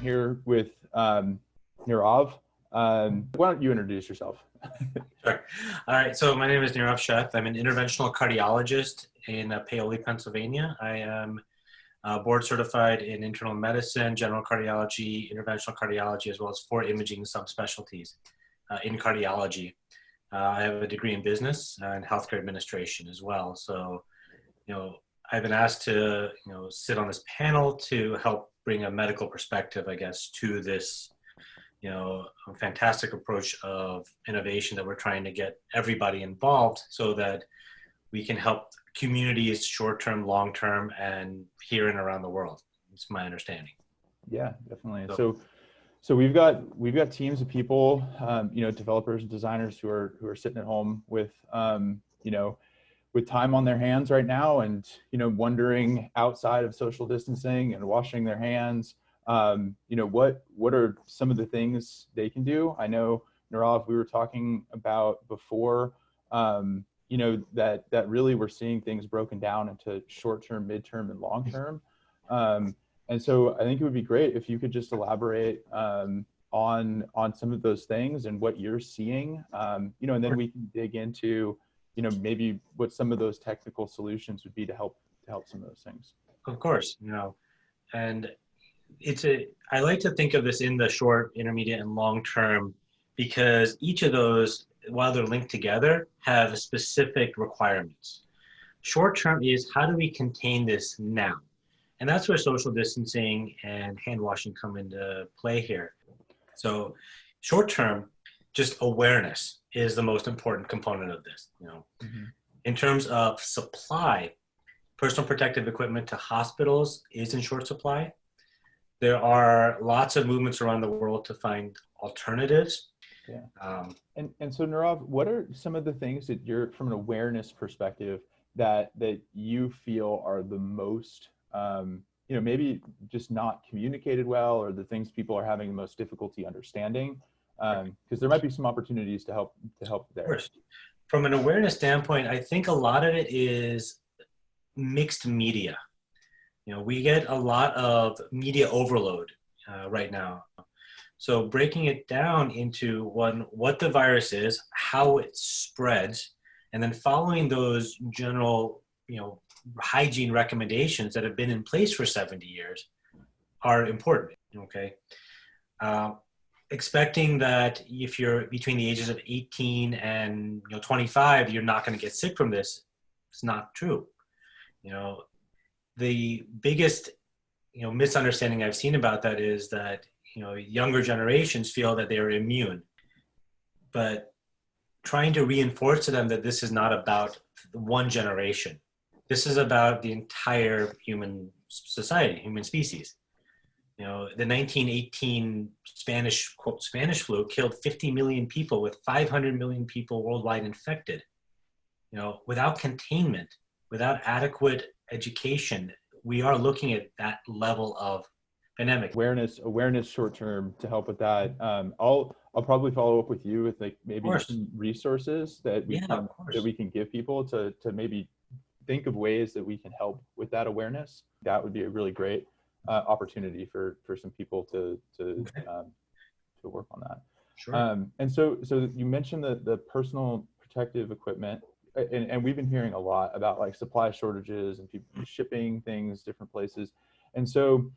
here with Neerav. Why don't you introduce yourself? Sure. All right. So my name is Neerav Sheth. I'm an interventional cardiologist in Paoli, Pennsylvania. I am board certified in internal medicine, general cardiology, interventional cardiology, as well as 4 imaging subspecialties in cardiology. I have a degree in business and healthcare administration as well. So, I've been asked to, sit on this panel to help bring a medical perspective, I guess, to this, a fantastic approach of innovation that we're trying to get everybody involved so that we can help communities short-term, long-term, and here and around the world. It's my understanding. Yeah, definitely. So we've got teams of people, developers and designers who are sitting at home with, with time on their hands right now, and wondering outside of social distancing and washing their hands, what are some of the things they can do? I know, Neerav, we were talking about before, that really we're seeing things broken down into short-term, mid-term, and long-term. And so I think it would be great if you could just elaborate on some of those things and what you're seeing, and then we can dig into, maybe what some of those technical solutions would be to help some of those things. Of course, and I like to think of this in the short, intermediate, and long term, because each of those, while they're linked together, have specific requirements. Short term is, how do we contain this now? And that's where social distancing and hand washing come into play here. So short term, just awareness is the most important component of this. In terms of supply, personal protective equipment to hospitals is in short supply. There are lots of movements around the world to find alternatives. Yeah. And so, Neerav, what are some of the things that you're, from an awareness perspective, that you feel are the most, maybe just not communicated well, or the things people are having the most difficulty understanding? Because there might be some opportunities to help there. Of course. From an awareness standpoint, I think a lot of it is mixed media. We get a lot of media overload right now. So breaking it down into what the virus is, how it spreads, and then following those general, hygiene recommendations that have been in place for 70 years are important, okay? Expecting that if you're between the ages of 18 and 25, you're not going to get sick from this, it's not true. The biggest, misunderstanding I've seen about that is that, younger generations feel that they're immune, but trying to reinforce to them that this is not about one generation. This is about the entire human society, human species. The 1918 Spanish flu killed 50 million people, with 500 million people worldwide infected. Without containment, without adequate education, we are looking at that level of pandemic. Awareness short term to help with that. I'll probably follow up with you with maybe some resources that we can give people to maybe think of ways that we can help with that awareness. That would be a really great opportunity for some people to work on that. Sure. And so you mentioned the personal protective equipment, and we've been hearing a lot about supply shortages and people shipping things different places. And so,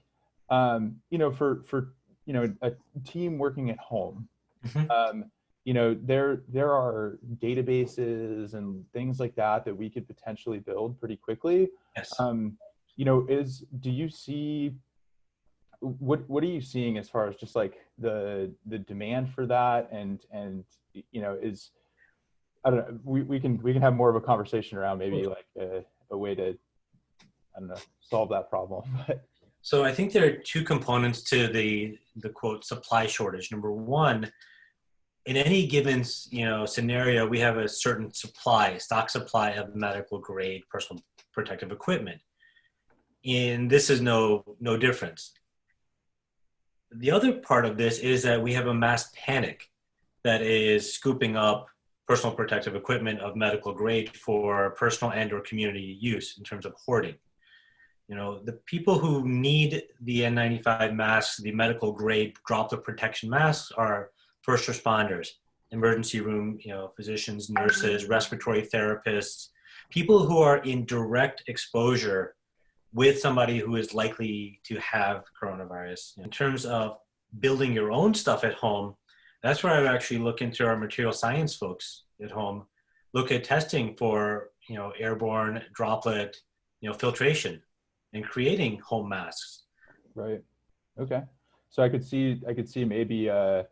for a team working at home, there are databases and things like that we could potentially build pretty quickly. Yes. Do you see, what are you seeing as far as just the demand for that, and is, I don't know, we can have more of a conversation around maybe a way to, I don't know, solve that problem. So I think there are 2 components to the quote supply shortage. Number one, in any given scenario, we have a certain stock supply of medical grade personal protective equipment, and this is no difference. The other part of this is that we have a mass panic that is scooping up personal protective equipment of medical grade for personal and or community use in terms of hoarding. The people who need the N95 masks, the medical grade droplet protection masks, are first responders, emergency room, physicians, nurses, respiratory therapists, people who are in direct exposure with somebody who is likely to have coronavirus. In terms of building your own stuff at home, that's where I would actually look into our material science folks at home, look at testing for, airborne droplet, filtration and creating home masks. Right. Okay. So I could see maybe a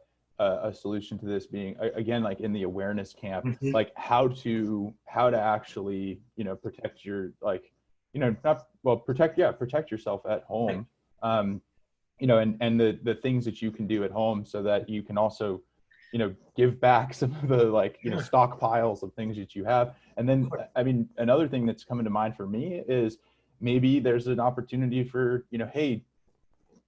solution to this being, again, like in the awareness camp, Mm-hmm. like how to actually, protect your, like, protect yourself at home. Right. And the things that you can do at home so that you can also, give back some of the, like, stockpiles of things that you have. And then, I mean, another thing that's coming to mind for me is maybe there's an opportunity for, hey,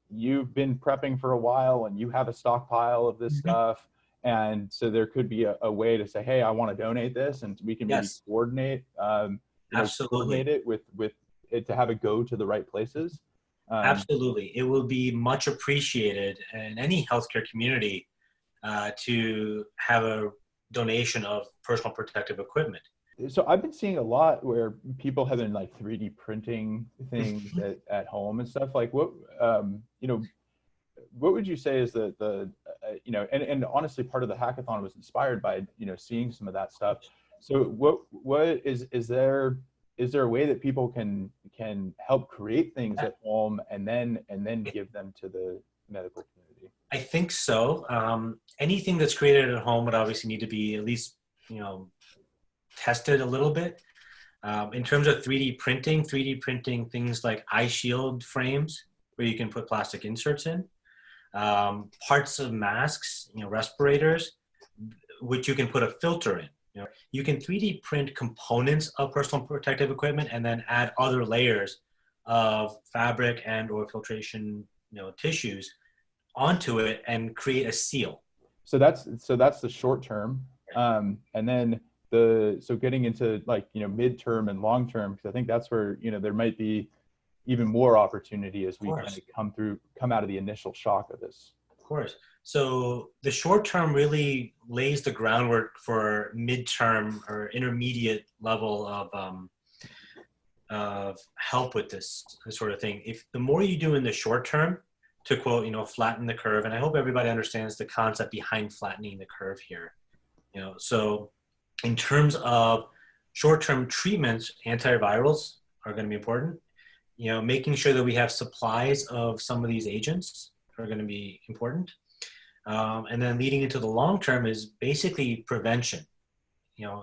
you've been prepping for a while and you have a stockpile of this stuff. And so there could be a way to say, hey, I want to donate this, and we can maybe coordinate, coordinate it with it to have it go to the right places. Absolutely. It will be much appreciated in any healthcare community to have a donation of personal protective equipment. So I've been seeing a lot where people have been like 3D printing things at home and stuff. Like what would you say is and honestly, part of the hackathon was inspired by, seeing some of that stuff. So what is there a way that people can help create things at home and then give them to the medical community? I think so. Anything that's created at home would obviously need to be at least, tested a little bit. In terms of 3D printing things like eye shield frames where you can put plastic inserts in, parts of masks, respirators, which you can put a filter in. You can 3D print components of personal protective equipment and then add other layers of fabric and or filtration, tissues onto it and create a seal. So that's the short term. And then so getting into, like, midterm and long term, because I think that's where, there might be even more opportunity as we kind of come out of the initial shock of this. Of course. So the short term really lays the groundwork for midterm or intermediate level of help with this sort of thing. If the more you do in the short term, to quote, flatten the curve, and I hope everybody understands the concept behind flattening the curve here. So in terms of short-term treatments, antivirals are going to be important. Making sure that we have supplies of some of these agents are going to be important. And then leading into the long term is basically prevention.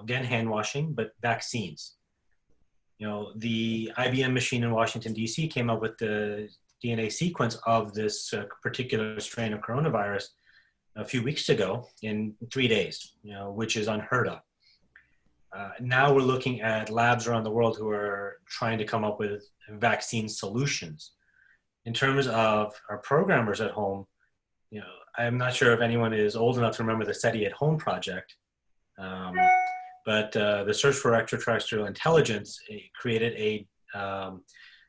Again, hand washing, but vaccines. The IBM machine in Washington, D.C. came up with the DNA sequence of this particular strain of coronavirus a few weeks ago in 3 days, which is unheard of. Now we're looking at labs around the world who are trying to come up with vaccine solutions. In terms of our programmers at home, I'm not sure if anyone is old enough to remember the SETI at Home project, but the Search for Extraterrestrial Intelligence created a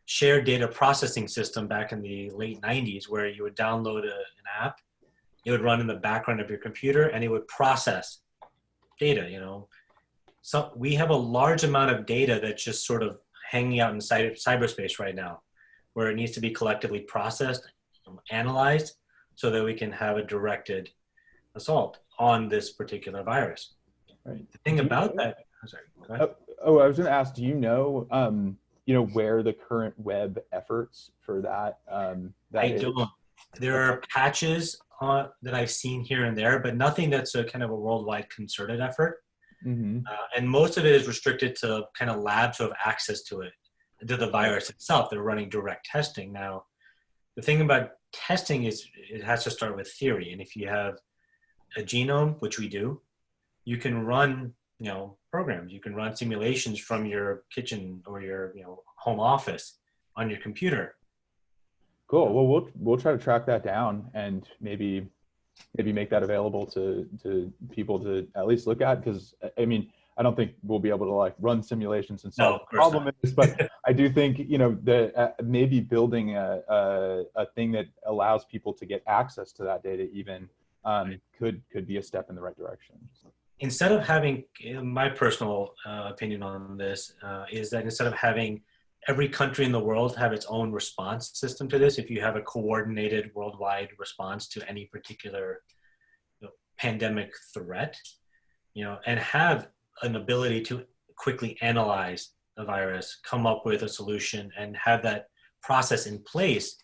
shared data processing system back in the late 90s where you would download an app, it would run in the background of your computer, and it would process data, So we have a large amount of data that's just sort of hanging out in cyberspace right now, where it needs to be collectively processed, analyzed, so that we can have a directed assault on this particular virus. Right. The thing about that, I'm sorry, go ahead. I was going to ask, do you know, where the current web efforts for that? I don't. There are patches that I've seen here and there, but nothing that's a kind of a worldwide concerted effort. Mm-hmm. And most of it is restricted to kind of labs who have access to it, to the virus itself. They're running direct testing. Now, the thing about testing is it has to start with theory. And if you have a genome, which we do, you can run, programs. You can run simulations from your kitchen or your, home office on your computer. Cool. Well, we'll try to track that down and maybe make that available to people to at least look at, because I mean, I don't think we'll be able to like run simulations and No, solve of the course problem not. in this, but I do think, you know, that maybe building a thing that allows people to get access to that data even could be a step in the right direction. Instead of having, my personal opinion on this is that instead of having every country in the world have its own response system to this, if you have a coordinated worldwide response to any particular pandemic threat, you know, and have an ability to quickly analyze the virus, come up with a solution, and have that process in place,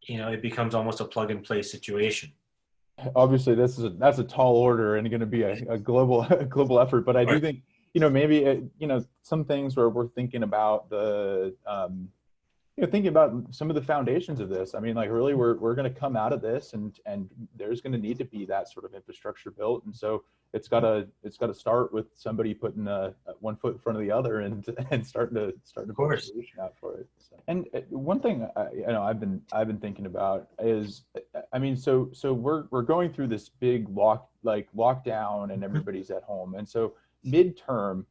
you know, it becomes almost a plug and play situation. Obviously, that's a tall order and going to be a global effort. But I do think, you know, maybe you know, some things where we're thinking about the you know, thinking about some of the foundations of this. I mean, like really, we're going to come out of this, and there's going to need to be that sort of infrastructure built, and so it's got to start with somebody putting one foot in front of the other and starting to build a solution out for it. So, and one thing you know I've been thinking about is, I mean, so we're going through this big lockdown, and everybody's at home, and so midterm,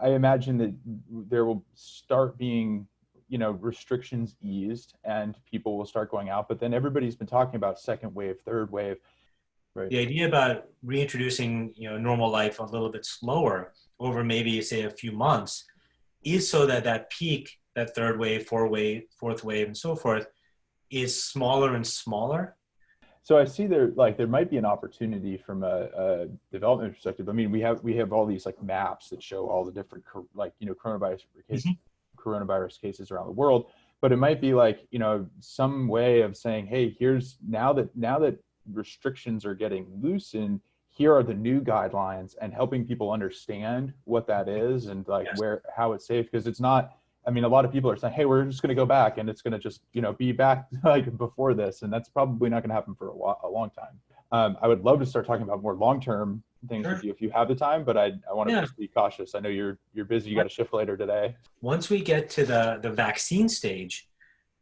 I imagine that there will start being, you know, restrictions eased and people will start going out, but then everybody's been talking about second wave, third wave, right? The idea about reintroducing, you know, normal life a little bit slower over maybe say a few months is so that that peak, that third wave, fourth wave, and so forth, is smaller and smaller. So I see there might be an opportunity from a development perspective. I mean, we have all these like maps that show all the different you know, coronavirus cases around the world, but it might be like, you know, some way of saying, hey, here's now that restrictions are getting loosened, here are the new guidelines, and helping people understand what that is and like how it's safe, because it's not, I mean, a lot of people are saying, hey, we're just going to go back and it's going to just, you know, be back like before this, and that's probably not going to happen for a long time. I would love to start talking about more long-term things with you if you have the time, but I want to just be cautious. I know you're busy. You got a shift later today. Once we get to the vaccine stage,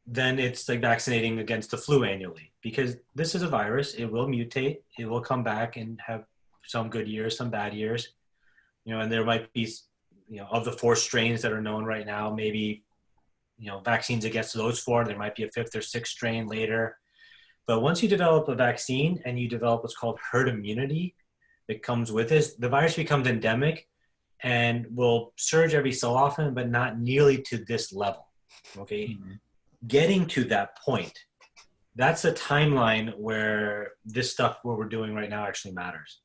then it's like vaccinating against the flu annually, because this is a virus. It will mutate. It will come back and have some good years, some bad years, you know, and there might be, you know, of the 4 strains that are known right now, maybe, you know, vaccines against those 4, there might be a 5th or 6th strain later. But once you develop a vaccine and you develop what's called herd immunity that comes with this, the virus becomes endemic and will surge every so often, but not nearly to this level. Okay. Mm-hmm. Getting to that point, that's a timeline where this stuff, what we're doing right now, actually matters.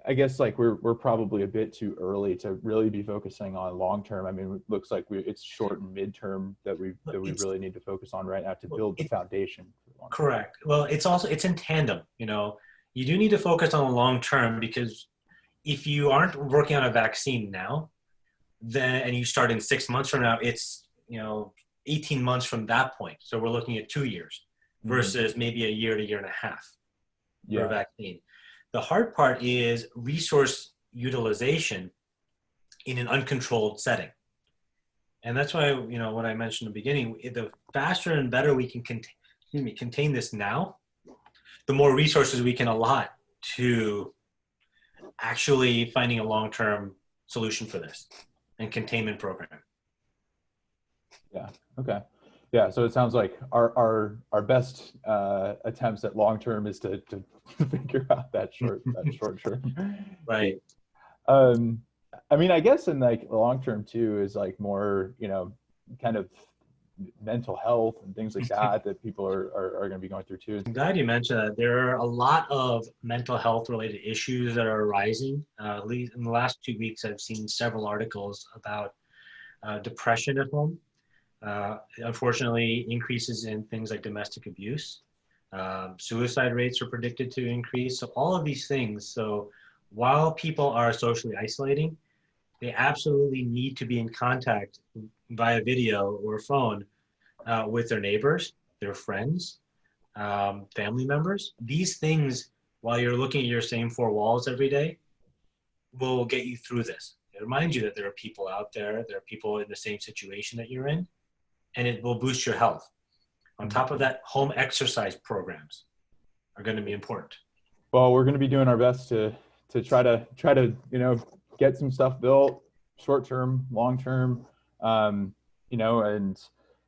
I guess like we're probably a bit too early to really be focusing on long term. I mean, it looks like it's short and midterm that we really need to focus on right now to build the foundation. Correct. Well, it's in tandem. You know, you do need to focus on the long term, because if you aren't working on a vaccine now, then and you start in 6 months from now, it's, you know, 18 months from that point. So we're looking at 2 years versus maybe a year to year and a half for a vaccine. The hard part is resource utilization in an uncontrolled setting. And that's why, you know, what I mentioned in the beginning, the faster and better we can contain this now, the more resources we can allot to actually finding a long-term solution for this and containment program. Yeah. Okay. Yeah. So it sounds like our best attempts at long term is to figure out that short term. Right. I mean, I guess in like the long term too is like more, you know, kind of mental health and things like that people are going to be going through too. I'm glad you mentioned that. There are a lot of mental health related issues that are arising. At least in the last 2 weeks, I've seen several articles about depression at home. Unfortunately, increases in things like domestic abuse. Suicide rates are predicted to increase. So all of these things. So while people are socially isolating, they absolutely need to be in contact via video or phone with their neighbors, their friends, family members. These things, while you're looking at your same 4 walls every day, will get you through this. It reminds you that there are people out there, there are people in the same situation that you're in, and it will boost your health. On top of that, home exercise programs are going to be important. Well, we're going to be doing our best to try to, you know, get some stuff built, short term, long term, you know, and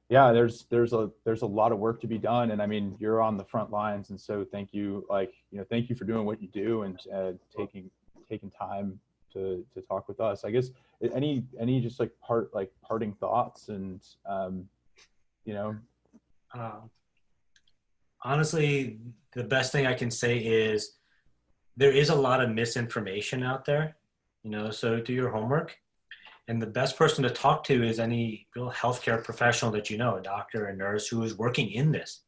yeah, there's a lot of work to be done. And I mean, you're on the front lines. And so thank you, like, you know, thank you for doing what you do and taking time to talk with us. I guess any just like parting thoughts and, you know. Honestly, the best thing I can say is there is a lot of misinformation out there, you know, so do your homework. And the best person to talk to is any real healthcare professional that you know, a doctor, a nurse who is working in this.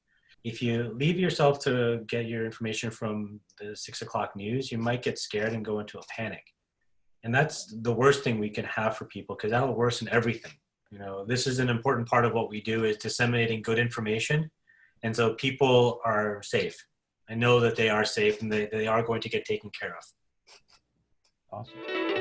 If you leave yourself to get your information from the 6 o'clock news, you might get scared and go into a panic. And that's the worst thing we can have for people, because that'll worsen everything. You know, this is an important part of what we do, is disseminating good information. And so people are safe. I know that they are safe, and they are going to get taken care of. Awesome.